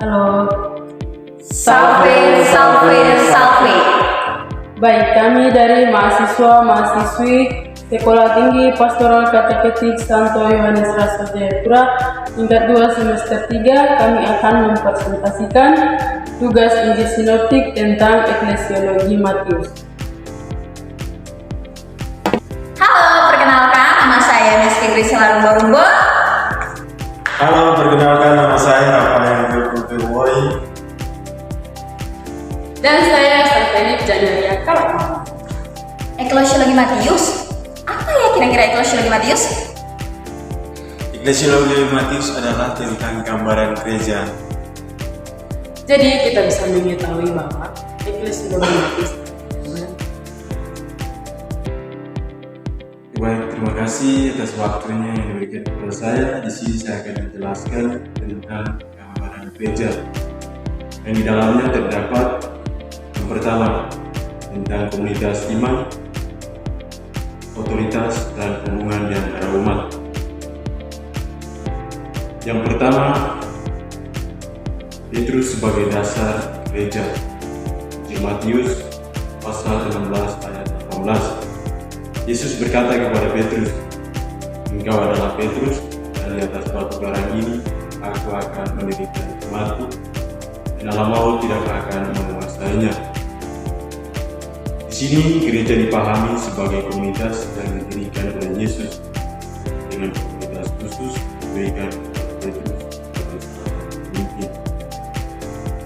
Halo. Salve, salve, salve. Baik, kami dari mahasiswa-mahasiswi Sekolah Tinggi Pastoral Kateketik Santo Yohanes Rasul Jayapura tingkat 2 semester 3, kami akan mempresentasikan tugas Injil Sinoptik tentang Eklesiologi Matius. Halo, perkenalkan nama saya Miss Krisila Rumbo-Rumbo. Halo, perkenalkan nama saya Rafael Putri. Dan saya Stephanie Jandaria Kalak. Eklesiologi Matius? Apa ya kira-kira eklesiologi Matius? Eklesiologi Matius adalah tentang gambaran gereja. Jadi kita bisa mengetahui bahwa Eklesiologi Matius. Baik, terima kasih atas waktunya yang diberikan kepada saya. Di sini saya akan menjelaskan tentang gambaran gereja. Yang di dalamnya terdapat yang pertama tentang komunitas iman, otoritas dan hubungan di antara umat. Yang pertama, Petrus sebagai dasar gereja. Injil Matius pasal 16 ayat 18. Yesus berkata kepada Petrus, "Engkau adalah Petrus, dan di atas batu karang ini aku akan mendirikan jemaatku, dan alam maut tidak akan menguasainya." Di sini gereja dipahami sebagai komunitas yang didirikan oleh Yesus dengan komunitas khusus diberikan kepada Petrus sebagai pemimpin.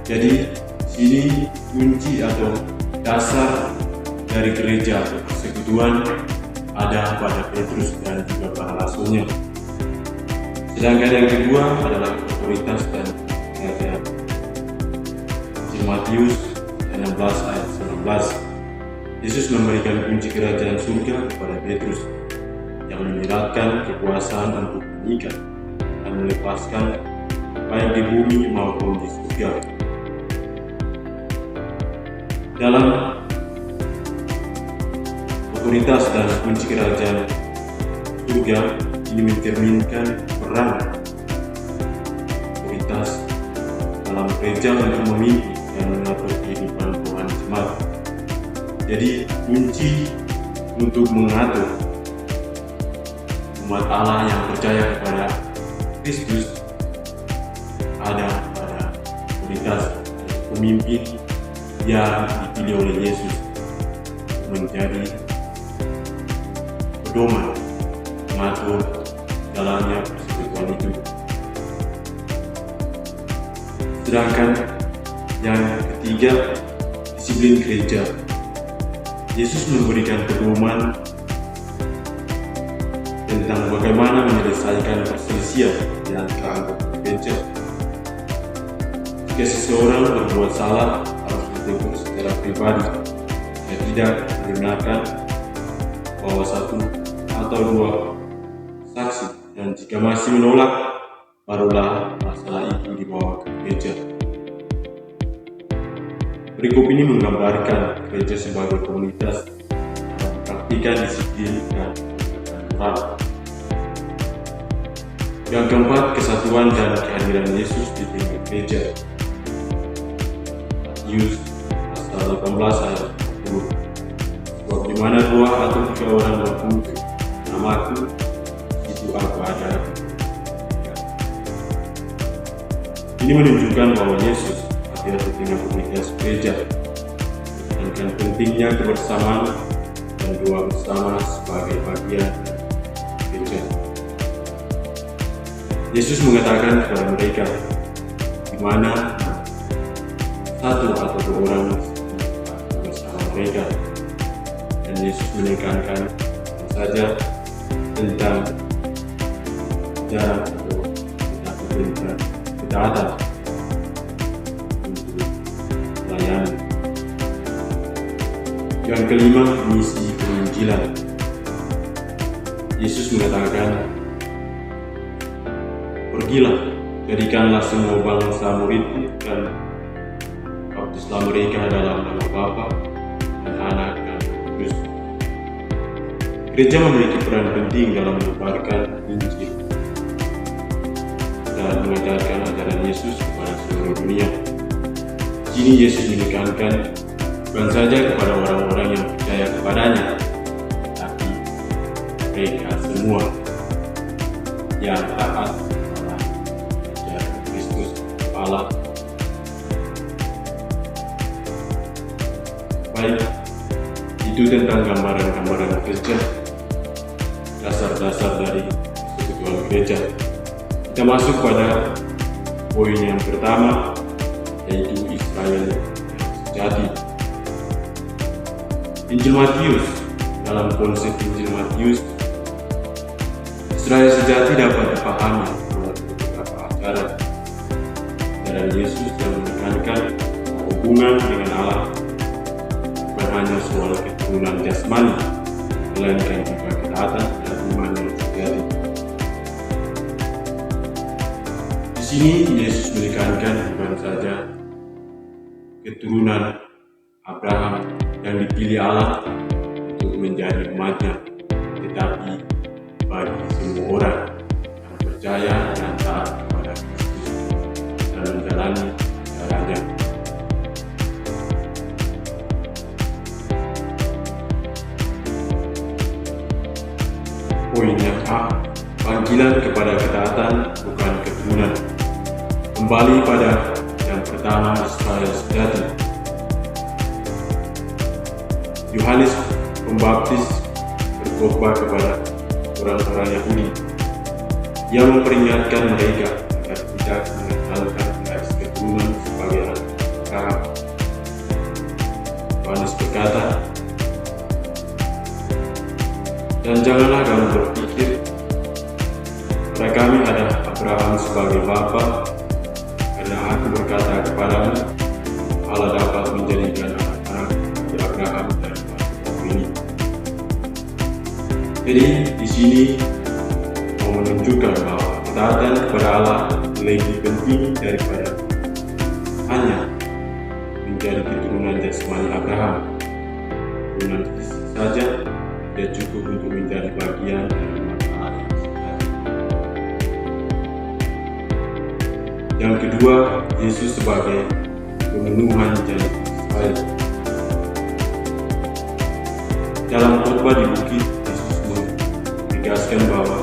Jadi di sini kunci atau dasar dari gereja atau persekutuan ada pada Petrus dan juga para rasulnya. Sedangkan yang kedua adalah otoritas dan kerajaan. Injil Matius 16 ayat 19. Yesus memberikan kunci kerajaan surga kepada Petrus yang menyiratkan kekuasaan untuk mengikat dan melepaskan baik di bumi maupun di surga. Dalam otoritas dan kunci kerajaan surga ini mencerminkan peran otoritas dalam gereja untuk memimpin dan mengatur kehidupan Tuhan jemaat. Jadi kunci untuk mengatur umat Allah yang percaya kepada Kristus ada pada otoritas pemimpin yang dipilih oleh Yesus menjadi pedoman mengatur jalannya persekutuan itu. Sedangkan yang ketiga, disiplin gereja. Yesus memberikan pedoman tentang bagaimana menyelesaikan perselisihan di antara anggota gereja. Jika seseorang berbuat salah, harus ditegur secara pribadi dan tidak menggunakan bahwa satu atau dua saksi, dan jika masih menolak, barulah masalah itu dibawa ke gereja. Berikut ini menggambarkan gereja sebagai komunitas yang mempraktikkan disiplin dan moral. Yang keempat, kesatuan dan kehadiran Yesus di tengah gereja. Matius pasal 18 ayat 10. Sebab di mana dua atau tiga orang berkumpul namaku, itu aku ada. Ini menunjukkan bahwa Yesus hadir di tengah komunitas gereja, dan pentingnya kebersamaan dan doa bersama sebagai bagian gereja. Yesus mengatakan kepada mereka, di mana satu atau dua orang bersama mereka. Dan Yesus menekankan saja tentang jarak atau tentang ketaatan untuk melayani. Yang kelima, misi penginjilan. Yesus mengatakan, "Pergilah, jadikanlah semua bangsa muridku dan baptislah mereka dalam nama Bapa dan Anak dan Roh Kudus." Gereja memiliki peran penting dalam menyebarkan Injil dan mengajarkan ajaran Yesus kepada seluruh dunia. sini Yesus menekankan bukan saja kepada orang-orang yang percaya kepadanya, tapi mereka semua yang taat kepada ajaran Kristus Allah. Baik, itu tentang gambaran-gambaran gereja, dasar-dasar dari persekutuan gereja. Kita masuk pada poin yang pertama, yaitu Israel yang sejati. Injil Matius, dalam konsep Injil Matius, Israel sejati dapat dipahami melalui beberapa ajaran Yesus yang menekankan hubungan dengan Allah bukan hanya soal keturunan jasmani, melainkan juga ketaatan dan iman yang sejati. Di sini Yesus menekankan bukan saja keturunan Abraham yang dipilih Allah untuk menjadi umatnya, tetapi bagi semua orang yang percaya dan taat kepada Kristus dan menjalani ajarannya. Poin yang A, panggilan kepada ketaatan bukan keturunan. Kembali pada yang pertama, Israel sejati. Yohanes Pembaptis berkhotbah kepada orang-orang Yahudi. Ia memperingatkan mereka agar tidak mengenalkan garis keturunan sebagai anak Abraham. Yohanes berkata, "Dan janganlah kamu berpikir pada kami ada Abraham sebagai bapa, karena aku berkata kepadamu, Allah dapat menjadikan anak-anak bagi Abraham dari bapa ini." Jadi di sini mau menunjukkan bahwa ketaatan kepada Allah lebih penting daripada hanya menjadi keturunan jasmani Abraham. Keturunan fisik saja tidak cukup untuk menjadi bagian dari umat Allah yang sejati. Yang kedua, Yesus sebagai pemenuhan janji Israel. Dalam khotbah di bukit, Yesus menegaskan bahwa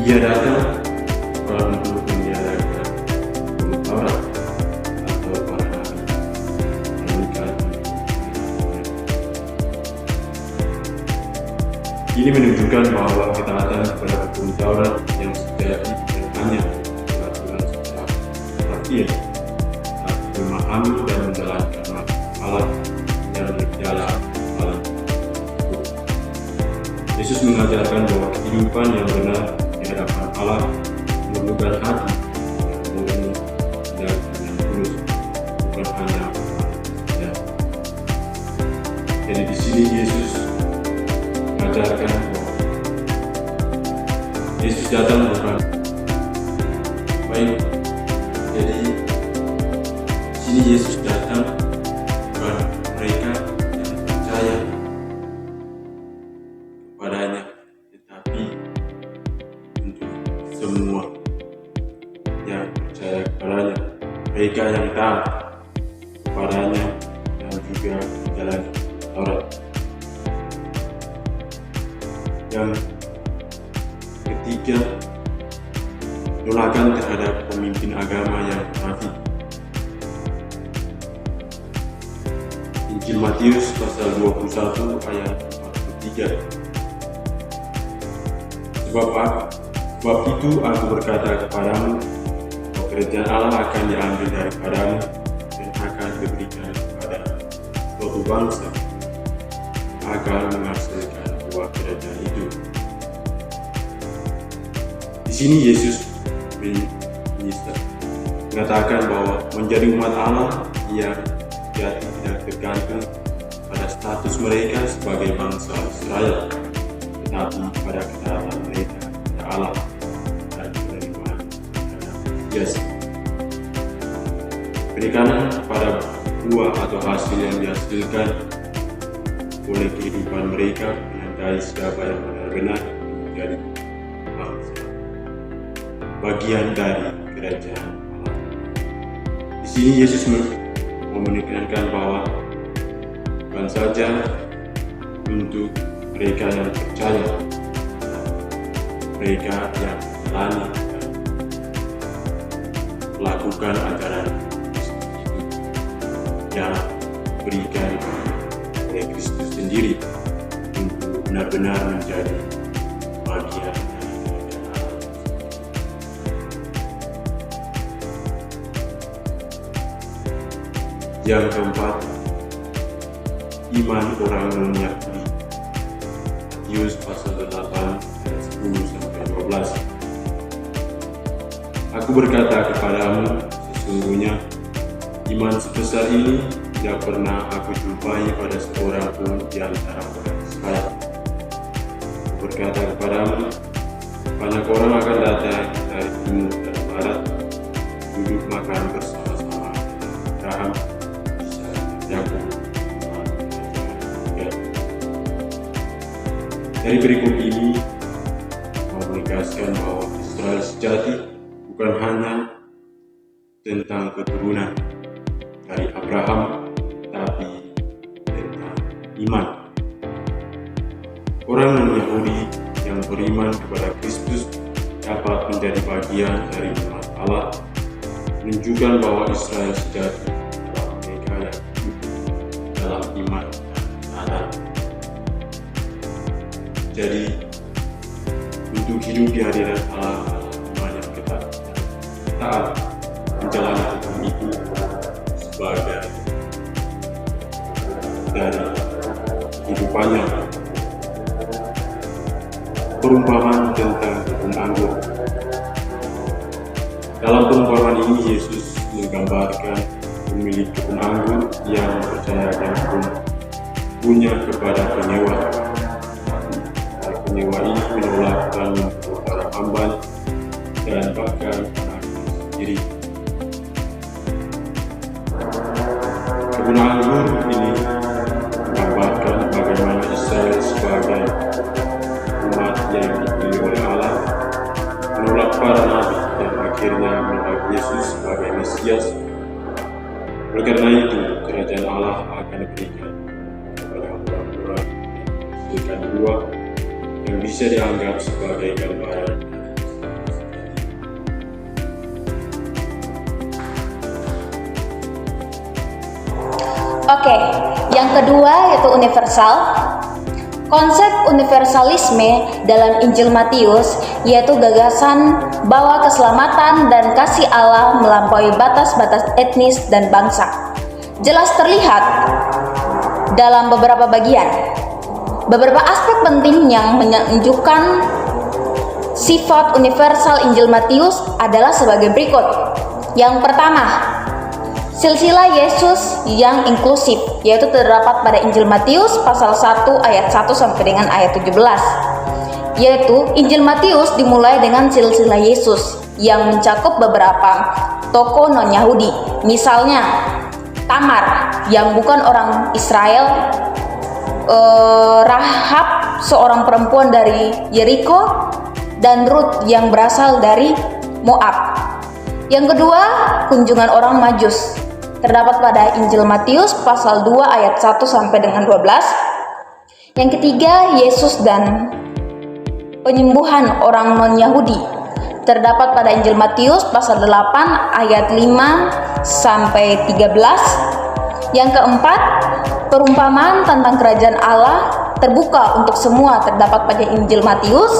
Ia datang bukan untuk meniadakan hukum Taurat atau para nabi, melainkan ini menunjukkan bahwa ketaatan kepada hukum Taurat yang sejati dan hanya peraturan secara terakhir, tapi memahami dan menjalankan Allah yang berjalan paling teguh. Yesus mengajarkan bahwa kehidupan yang benar di hadapan Allah memerlukan hati yang murni dan yang tulus, bukan hanya saja. Jadi di sini Yesus mengajarkan bahwa Yesus datang bukan baik. Jadi di sini Yesus datang bukan mereka yang percaya kepadanya, tetapi untuk semua yang percaya kepadanya, mereka yang taat kepadanya dan juga menjalani Taurat. Yang ketiga, penolakan terhadap pemimpin agama yang munafik. Injil Matius pasal 21 ayat 43. Sebab itu aku berkata kepadamu, pekerjaan Allah akan diambil daripadamu dan akan diberikan kepada suatu bangsa agar menghasilkan buah kerajaan itu. Di sini Yesus mengatakan bahwa menjadi umat Allah yang sejati tidak tergantung pada status mereka sebagai bangsa Israel, tetapi pada ketaatan mereka kepada Allah dan penerimaan terhadap Yesus. Perikanan pada buah atau hasil yang dihasilkan oleh kehidupan mereka menandai siapa yang benar-benar menjadi bangsa, bagian dari kerajaan Allah. Di sini Yesus menekankan bahwa bukan saja untuk mereka yang percaya, mereka yang menjalani dan melakukan ajaran yang diberikan oleh Kristus sendiri untuk benar-benar menjadi bagian dari kerajaan Allah. Yang keempat, iman orang non-Yahudi. Matius pasal 8 ayat 10 sampai 12. Aku berkata kepadamu, sesungguhnya iman sebesar ini tidak pernah aku jumpai pada seorang pun di antara orang Israel. Aku berkata kepadamu, banyak orang akan datang dari timur dan barat, duduk makan bersama-sama Abraham, Ishak, Yakub. Dari berikut ini mau menegaskan bahwa Israel sejati bukan hanya tentang keturunan dari Abraham, tapi tentang iman. Orang non-Yahudi yang beriman kepada Kristus dapat menjadi bagian dari umat Allah, menunjukkan bahwa Israel sejati adalah mereka yang hidup dalam iman dan adat. Jadi, untuk hidup di hadirat Allah adalah iman yang ketat dan taat menjalani hukum itu sebagai dari kehidupannya. Perumpamaan tentang kebun anggur. Dalam perumpamaan ini Yesus menggambarkan pemilik kebun anggur yang mempercayakan kebunnya kepada penyewa. Penyewa ini menolak dan membuat para hamba dan bahkan anaknya sendiri. Kebun anggur ini menggambarkan bagaimana Israel sebagai umat yang dipilih oleh Allah menolak para nabi dan akhirnya menolak Yesus sebagai Mesias. Oleh karena itu, kerajaan Allah akan diberikan kepada orang-orang yang menghasilkan buah yang bisa dianggap sebagai gambaran. Oke, yang kedua yaitu universal. Konsep universalisme dalam Injil Matius yaitu gagasan bahwa keselamatan dan kasih Allah melampaui batas-batas etnis dan bangsa. Jelas terlihat dalam beberapa bagian. Beberapa aspek penting yang menunjukkan sifat universal Injil Matius adalah sebagai berikut. Yang pertama, silsilah Yesus yang inklusif, yaitu terdapat pada Injil Matius pasal 1 ayat 1 sampai dengan ayat 17. Yaitu Injil Matius dimulai dengan silsilah Yesus yang mencakup beberapa tokoh non-Yahudi. Misalnya Tamar yang bukan orang Israel, Rahab seorang perempuan dari Yeriko, dan Rut yang berasal dari Moab. Yang kedua, kunjungan orang Majus terdapat pada Injil Matius pasal 2 ayat 1 sampai dengan 12. Yang ketiga, Yesus dan penyembuhan orang non-Yahudi terdapat pada Injil Matius pasal 8 ayat 5 sampai 13. Yang keempat, perumpamaan tentang kerajaan Allah terbuka untuk semua terdapat pada Injil Matius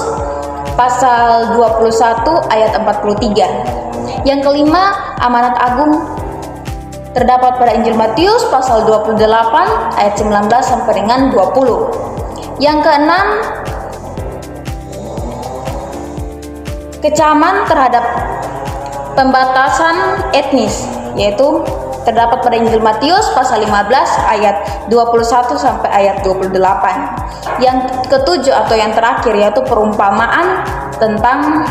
pasal 21 ayat 43. Yang kelima, amanat agung terdapat pada Injil Matius pasal 28 ayat 19 sampai dengan 20. Yang keenam, kecaman terhadap pembatasan etnis, yaitu terdapat pada Injil Matius pasal 15 ayat 21 sampai ayat 28. Yang ketujuh atau yang terakhir yaitu perumpamaan tentang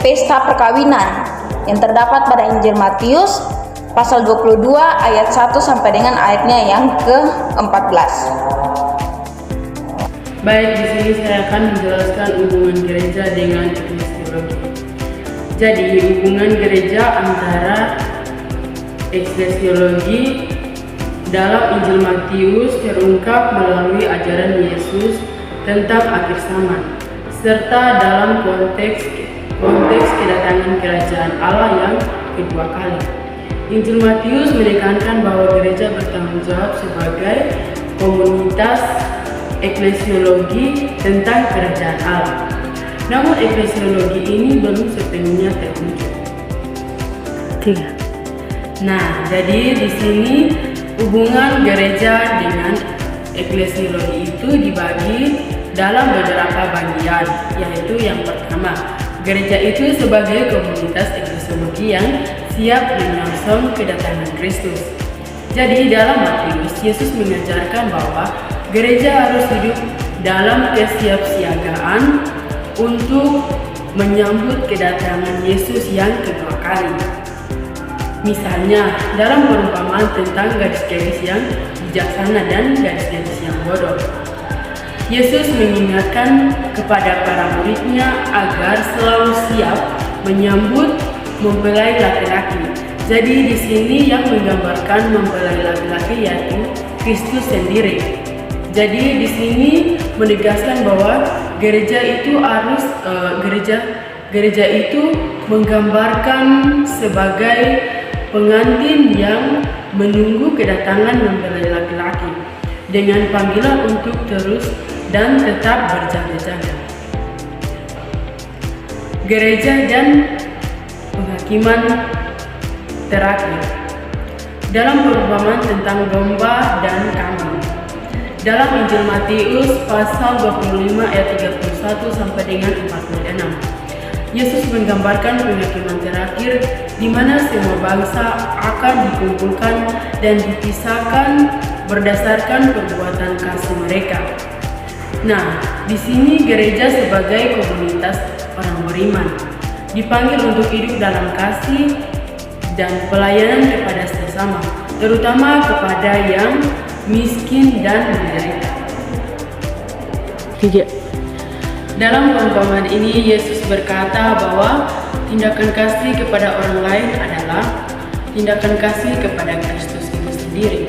pesta perkawinan yang terdapat pada Injil Matius pasal 22 ayat 1 sampai dengan ayatnya yang ke-14. Baik, di sini saya akan menjelaskan hubungan gereja dengan ekklesiologi. Jadi, hubungan gereja antara eklesiologi dalam Injil Matius terungkap melalui ajaran Yesus tentang akhir zaman, serta dalam konteks kedatangan kerajaan Allah yang kedua kali. Injil Matius menekankan bahwa gereja bertanggung jawab sebagai komunitas eklesiologi tentang kerajaan Allah. Namun eklesiologi ini belum sepenuhnya terwujud. 3. Nah, jadi di sini hubungan gereja dengan eklesiologi itu dibagi dalam beberapa bagian, yaitu yang pertama, gereja itu sebagai komunitas eklesiologi yang siap menyongsong kedatangan Kristus. Jadi dalam Matius, Yesus mengajarkan bahwa gereja harus hidup dalam kesiapsiagaan untuk menyambut kedatangan Yesus yang kedua kali. Misalnya, dalam perumpamaan tentang gadis-gadis yang bijaksana dan gadis-gadis yang bodoh, Yesus mengingatkan kepada para muridnya agar selalu siap menyambut mempelai laki-laki. Jadi di sini yang menggambarkan mempelai laki-laki yaitu Kristus sendiri. Jadi di sini menegaskan bahwa gereja itu harus gereja itu menggambarkan sebagai pengantin yang menunggu kedatangan mempelai laki-laki dengan panggilan untuk terus dan tetap berjaga-jaga. Gereja dan penghakiman terakhir dalam perumpamaan tentang domba dan kambing. Dalam Injil Matius pasal 25 ayat 31 sampai dengan 46. Yesus menggambarkan penghakiman terakhir di mana semua bangsa akan dikumpulkan dan dipisahkan berdasarkan perbuatan kasih mereka. Nah, di sini gereja sebagai komunitas orang beriman dipanggil untuk hidup dalam kasih dan pelayanan kepada sesama, terutama kepada yang miskin dan menderita. 3. Dalam perumpamaan ini, Yesus berkata bahwa tindakan kasih kepada orang lain adalah tindakan kasih kepada Kristus itu sendiri.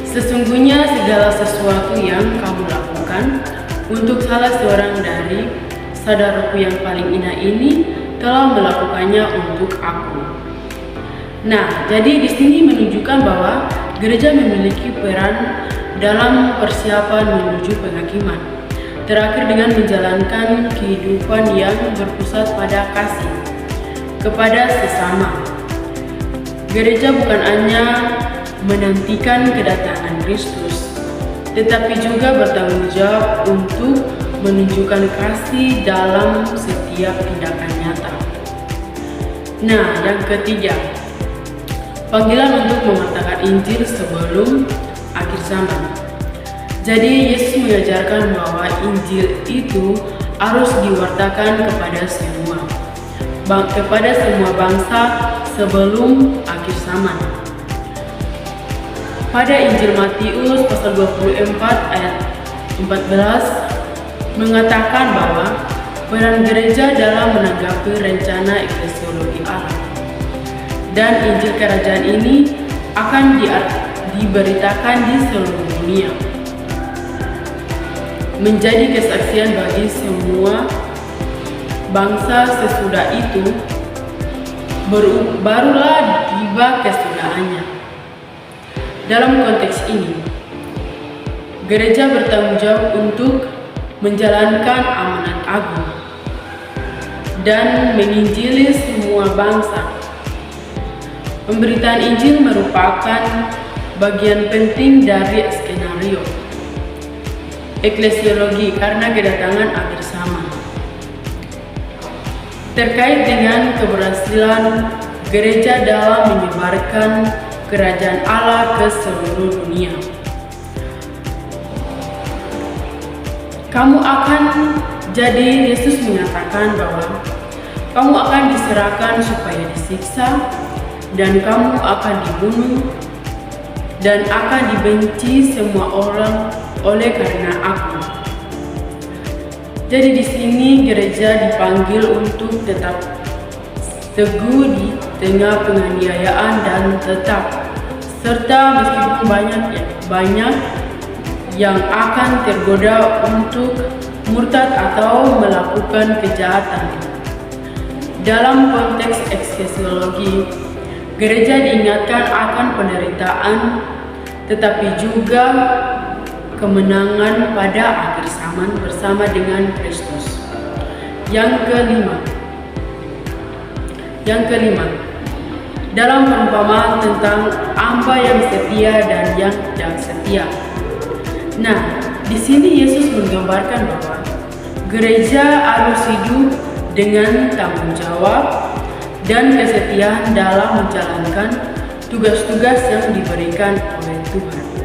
Sesungguhnya segala sesuatu yang kamu lakukan untuk salah seorang dari saudaraku yang paling hina ini telah melakukannya untuk aku. Nah, jadi di sini menunjukkan bahwa gereja memiliki peran dalam persiapan menuju penghakiman. Terakhir dengan menjalankan kehidupan yang berpusat pada kasih kepada sesama. Gereja bukan hanya menantikan kedatangan Kristus, tetapi juga bertanggung jawab untuk menunjukkan kasih dalam setiap tindakan nyata. Nah, yang ketiga, panggilan untuk mewartakan Injil sebelum akhir zaman. Jadi Yesus mengajarkan bahwa Injil itu harus diwartakan kepada semua bangsa sebelum akhir zaman. Pada Injil Matius pasal 24 ayat 14 mengatakan bahwa peran gereja dalam menanggapi rencana eklesiologi Allah. Dan Injil Kerajaan ini akan diberitakan di seluruh dunia, menjadi kesaksian bagi semua bangsa. Sesudah itu barulah tiba kesudahannya. Dalam konteks ini, gereja bertanggung jawab untuk menjalankan amanat agung dan menginjili semua bangsa. Pemberitaan Injil merupakan bagian penting dari skenario eklesiologi karena kedatangan akhir zaman. Terkait dengan keberhasilan gereja dalam menyebarkan kerajaan Allah ke seluruh dunia, kamu akan jadi, Yesus mengatakan bahwa kamu akan diserahkan supaya disiksa, dan kamu akan dibunuh dan akan dibenci semua orang oleh karena aku. Jadi di sini gereja dipanggil untuk tetap teguh di tengah penganiayaan dan tetap, serta meskipun banyak yang akan tergoda untuk murtad atau melakukan kejahatan. Dalam konteks ekskesiologi, gereja diingatkan akan penderitaan, tetapi juga kemenangan pada akhir zaman bersama dengan Kristus. Yang kelima, dalam perumpamaan tentang hamba yang setia dan yang tidak setia. Nah, di sini Yesus menggambarkan bahwa gereja harus hidup dengan tanggung jawab dan kesetiaan dalam menjalankan tugas-tugas yang diberikan oleh Tuhan.